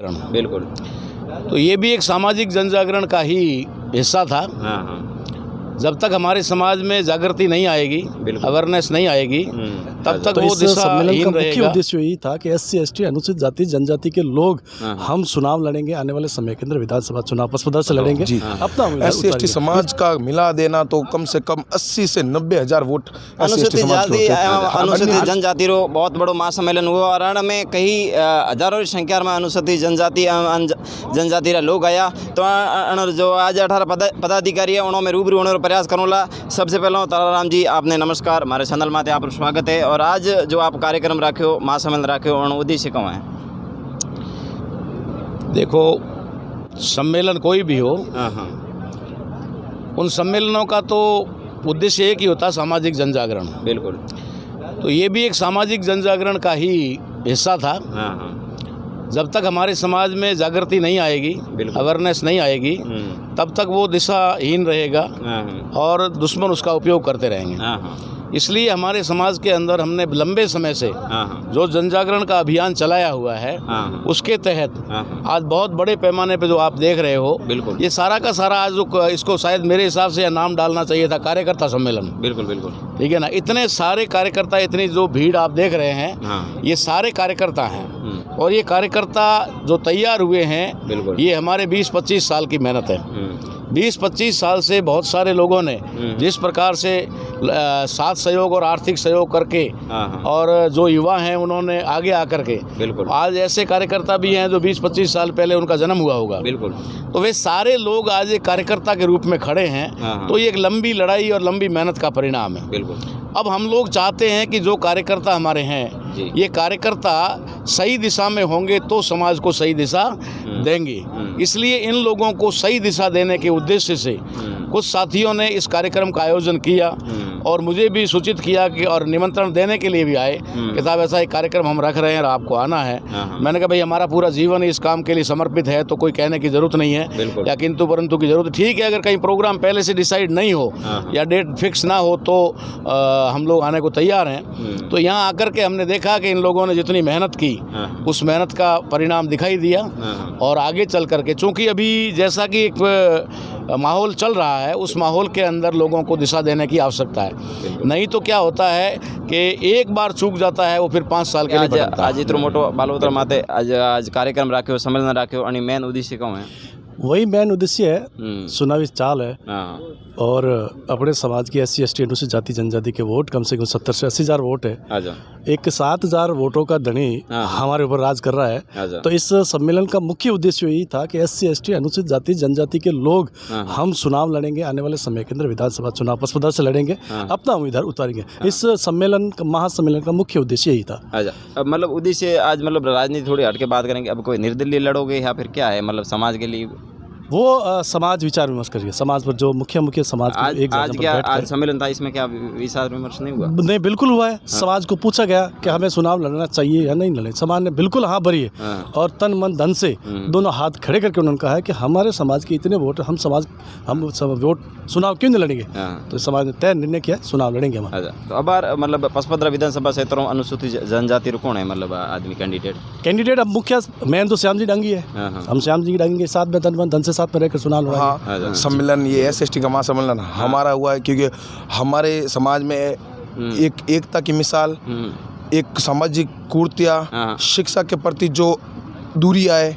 बिल्कुल। तो ये भी एक सामाजिक जन जागरण का ही हिस्सा था। हाँ हाँ जब तक हमारे समाज में जागृति नहीं आएगी, अवेयरनेस नहीं आएगी, तब तक तो वो इस दिशा सम्मेलन का हीन मुख्य रहेगा। उद्देश्य यही था कि SC ST अनुसूचित जाति जनजाति के लोग हम चुनाव लड़ेंगे आने वाले समय के अंदर विधानसभा चुनाव पचपदर से लड़ेंगे। अपना उम्मीदवार SC ST समाज का मिला देना तो कम से कम 80 से 90 हज़ार वोट अनुसूचित जाति एवं अनुसूचित जनजाति रो बहुत बड़ो महासम्मेलन हुआ और रण में कई हजारों की संख्या में अनुसूचित जनजाति एवं जनजाति रा लोग आया। तो अण जो आज 18 पदाधिकारी है उन्होंने रूबरू होने का प्रयास करूँगा। सबसे पहले ताराराम जी आपने नमस्कार, हमारे चैनल में आपका स्वागत है। और आज जो आप कार्यक्रम रखो महासम्मेलन रखो उन उद्देश्य कौन है? देखो, सम्मेलन कोई भी हो, उन सम्मेलनों का तो उद्देश्य एक ही होता है, सामाजिक जन जागरण। बिल्कुल। तो ये भी एक सामाजिक जन जागरण का ही हिस्सा था। जब तक हमारे समाज में जागृति नहीं आएगी, अवेयरनेस नहीं आएगी, तब तक वो दिशाहीन रहेगा और दुश्मन उसका उपयोग करते रहेंगे। इसलिए हमारे समाज के अंदर हमने लंबे समय से जो जन जागरण का अभियान चलाया हुआ है, उसके तहत आज बहुत बड़े पैमाने पे जो आप देख रहे हो, बिल्कुल, ये सारा का सारा आज इसको शायद मेरे हिसाब से नाम डालना चाहिए था कार्यकर्ता सम्मेलन। बिल्कुल बिल्कुल, ठीक है ना। इतने सारे कार्यकर्ता, इतनी जो भीड़ आप देख रहे हैं, ये सारे कार्यकर्ता हैं। और ये कार्यकर्ता जो तैयार हुए हैं, ये हमारे 20-25 साल की मेहनत है। 20-25 साल से बहुत सारे लोगों ने जिस प्रकार से साथ सहयोग और आर्थिक सहयोग करके, और जो युवा हैं उन्होंने आगे आकर के, आज ऐसे कार्यकर्ता भी हैं जो 20-25 साल पहले उनका जन्म हुआ होगा। बिल्कुल। तो वे सारे लोग आज एक कार्यकर्ता के रूप में खड़े हैं। तो ये एक लंबी लड़ाई और लंबी मेहनत का परिणाम है। बिल्कुल। अब हम लोग चाहते हैं कि जो कार्यकर्ता हमारे हैं, ये कार्यकर्ता सही दिशा में होंगे तो समाज को सही दिशा देंगे। इसलिए इन लोगों को सही दिशा देने के उद्देश्य से कुछ साथियों ने इस कार्यक्रम का आयोजन किया और मुझे भी सूचित किया कि, और निमंत्रण देने के लिए भी आए कि साहब ऐसा एक कार्यक्रम हम रख रहे हैं और आपको आना है। मैंने कहा भाई हमारा पूरा जीवन इस काम के लिए समर्पित है, तो कोई कहने की ज़रूरत नहीं है या किंतु परंतु की ज़रूरत। ठीक है, अगर कहीं प्रोग्राम पहले से डिसाइड नहीं हो या डेट फिक्स ना हो तो हम लोग आने को तैयार हैं। तो यहाँ आकर के हमने देखा कि इन लोगों ने जितनी मेहनत की, उस मेहनत का परिणाम दिखाई दिया। और आगे चल करके, चूँकि अभी जैसा कि एक माहौल चल रहा है, उस माहौल के अंदर लोगों को दिशा देने की आवश्यकता है। नहीं तो क्या होता है कि एक बार चूक जाता है वो फिर 5 साल के लिए भटकता है। आज इतना मोटो बालोतर माते आज कार्यक्रम रखो, सम्मेलन रखो, और मेन उद्देश्य कौन है? वही मेन उद्देश्य है, चुनावी चाल है। और अपने समाज की SC ST अनुसूचित जाति जनजाति के वोट कम से कम 70 से 80 हज़ार वोट है। एक 7,000 वोटों का धनी हमारे ऊपर राज कर रहा है। तो इस सम्मेलन का मुख्य उद्देश्य यही था कि SC ST अनुसूचित जाति जनजाति के लोग हम चुनाव लड़ेंगे आने वाले समय के अंदर विधानसभा चुनाव पचपदर से लड़ेंगे, अपना उम्मीदवार उतारेंगे। इस सम्मेलन का, महासम्मेलन का मुख्य उद्देश्य यही था। अब मतलब उद्देश्य आज मतलब राजनीति थोड़ी हटके बात करेंगे। अब कोई निर्दलीय लड़ोगे या फिर क्या है, मतलब समाज के लिए वो समाज विचार विमर्श करिए, समाज पर जो मुख्य समाज एक आज क्या आज सम्मेलन था, इसमें क्या विचार विमर्श नहीं हुआ? नहीं, बिल्कुल हुआ है। समाज को पूछा गया कि हमें चुनाव लड़ना चाहिए या नहीं लड़ना। समाज ने बिल्कुल हाँ भरी है और तन मन धन से दोनों हाथ खड़े करके उन्होंने कहा है कि हमारे समाज के इतने वोट, हम वोट चुनाव क्यों नहीं लड़ेंगे। तो समाज ने तय निर्णय किया, चुनाव लड़ेंगे हम। तो अब मतलब 55 विधानसभा क्षेत्रों अनुसूचित जनजाति कौन है, मतलब आदमी कैंडिडेट? अब मुख्य मेन तो श्याम जी डांगी है। हम श्याम जी डांगी साथ में तन मन धन से साथ में रहकर चुनाव लड़ाएंगे। सम्मेलन ये SC ST का महासम्मेलन हमारा हुआ है क्योंकि हमारे समाज में एक एकता की मिसाल, एक सामाजिक कुरीतियाँ, शिक्षा के प्रति जो दूरी आए,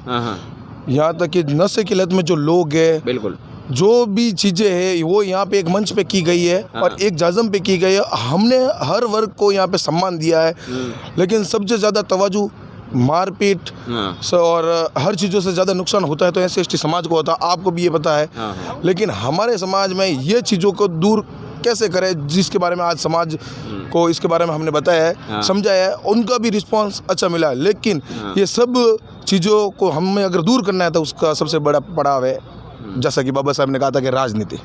यहाँ तक कि नशे की लत में जो लोग हैं, बिल्कुल जो भी चीज़ें हैं वो यहाँ पे एक मंच पे की गई है और एक जाज़म पे की गई है। हमने हर वर्ग को यहाँ पे सम्मान दिया है, लेकिन सबसे ज़्यादा तवज्जो मारपीट और हर चीज़ों से ज़्यादा नुकसान होता है तो SC ST समाज को होता है, आपको भी ये पता है। लेकिन हमारे समाज में ये चीज़ों को दूर कैसे करें, जिसके बारे में आज समाज को इसके बारे में हमने बताया है, समझाया है, उनका भी रिस्पांस अच्छा मिला। लेकिन ये सब चीज़ों को हमें अगर दूर करना है तो उसका सबसे बड़ा पड़ाव है, जैसा कि बाबा साहब ने कहा था कि राजनीति।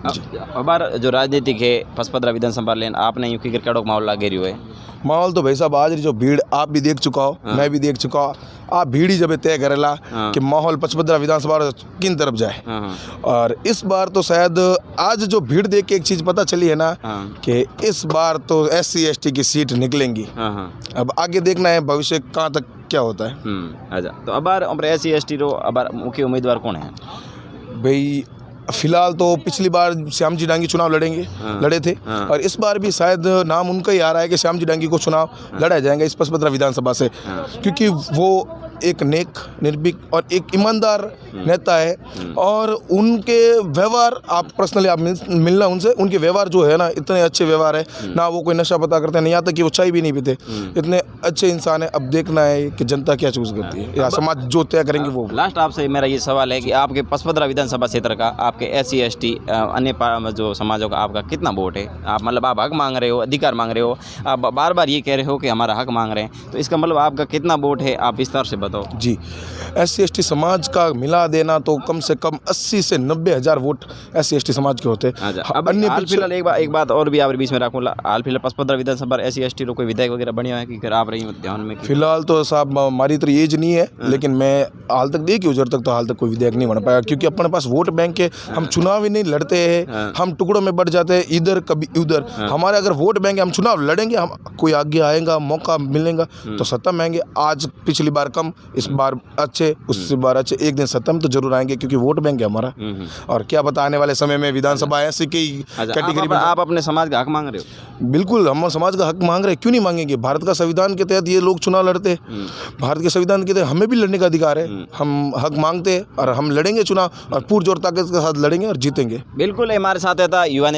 अब जो राजनीतिक है 55 विधानसभा लेन आपने यूँ की क्रिकेट माहौल लागे रही है। माहौल तो भाई साहब आज जो भीड़ आप भी देख चुका हो, मैं भी देख चुका हूँ। आप भीड़ ही जब तय करेला कि माहौल 55 विधानसभा किन तरफ जाए। और इस बार तो शायद आज जो भीड़ देख के एक चीज़ पता चली है ना कि इस बार तो SC ST की सीट निकलेंगी। अब आगे देखना है भविष्य कहाँ तक क्या होता है। अच्छा, तो अबार SC ST रो अबार मुख्य उम्मीदवार कौन है? भाई फिलहाल तो पिछली बार श्याम जी डांगी चुनाव लड़े थे और इस बार भी शायद नाम उनका ही आ रहा है कि श्याम जी डांगी को चुनाव लड़ा जाएगा इस पचपदरा विधानसभा से, क्योंकि वो एक नेक, निर्भीक और एक ईमानदार नेता है और उनके व्यवहार, आप पर्सनली आप मिलना उनसे, उनके व्यवहार जो है ना, इतने अच्छे व्यवहार है ना, वो कोई नशा पता करते हैं, नहीं यहाँ तक कि वो चाय भी नहीं पीते, इतने अच्छे इंसान है। अब देखना है कि जनता क्या चूज करती है या समाज जो तय करेंगे वो। लास्ट आपसे मेरा ये सवाल है कि आपके पचपदरा विधानसभा क्षेत्र का, आपके SC ST अन्य जो समाजों का आपका कितना वोट है? आप मतलब आप हक मांग रहे हो, अधिकार मांग रहे हो, आप बार बार ये कह रहे हो कि हमारा हक मांग रहे हैं, तो इसका मतलब आपका कितना वोट है? आप विस्तार से बताओ। जी, SC ST समाज का मिला देना तो कम से कम 80 से 90 हज़ार वोट SC ST समाज के होते हैं। अब हाल फिलहाल एक बात और भी आप बीच में रखूँ, हाल फिलहाल पचपदरा विधानसभा SC ST कोई विधायक वगैरह बढ़िया है कि आप रही ध्यान में? फिलहाल तो साहब हमारी तो एज नहीं है, लेकिन मैं हाल तक देखी उधर तक तो हाल तक कोई विधायक नहीं बन पाया, क्योंकि अपने पास वोट बैंक है, हम चुनाव ही नहीं लड़ते हैं, हम टुकड़ों में बढ़ जाते हैं, इधर कभी उधर। हमारे अगर वोट बैंक है, हम चुनाव लड़ेंगे, हम कोई आगे आएगा, मौका मिलेगा तो सत्ता में आएंगे। आज पिछली बार कम, इस बार अच्छे, उससे बार अच्छे, एक दिन सत्ता में तो जरूर आएंगे, क्योंकि वोट बैंक है हमारा। और क्या पता आने वाले समय में विधानसभा ऐसी की कैटेगरी में। आप अपने समाज का हक मांग रहे हो? बिल्कुल, हम समाज का हक मांग रहे हैं, क्यों नहीं मांगेंगे? भारत का संविधान के तहत ये लोग चुनाव लड़ते हैं, भारत के संविधान के तहत हमें भी लड़ने का अधिकार है, हम हक मांगते हैं और हम लड़ेंगे चुनाव और पूरी जोर ताकत के साथ लड़ेंगे और जीतेंगे। बिल्कुल, हमारे साथ था युवा नेता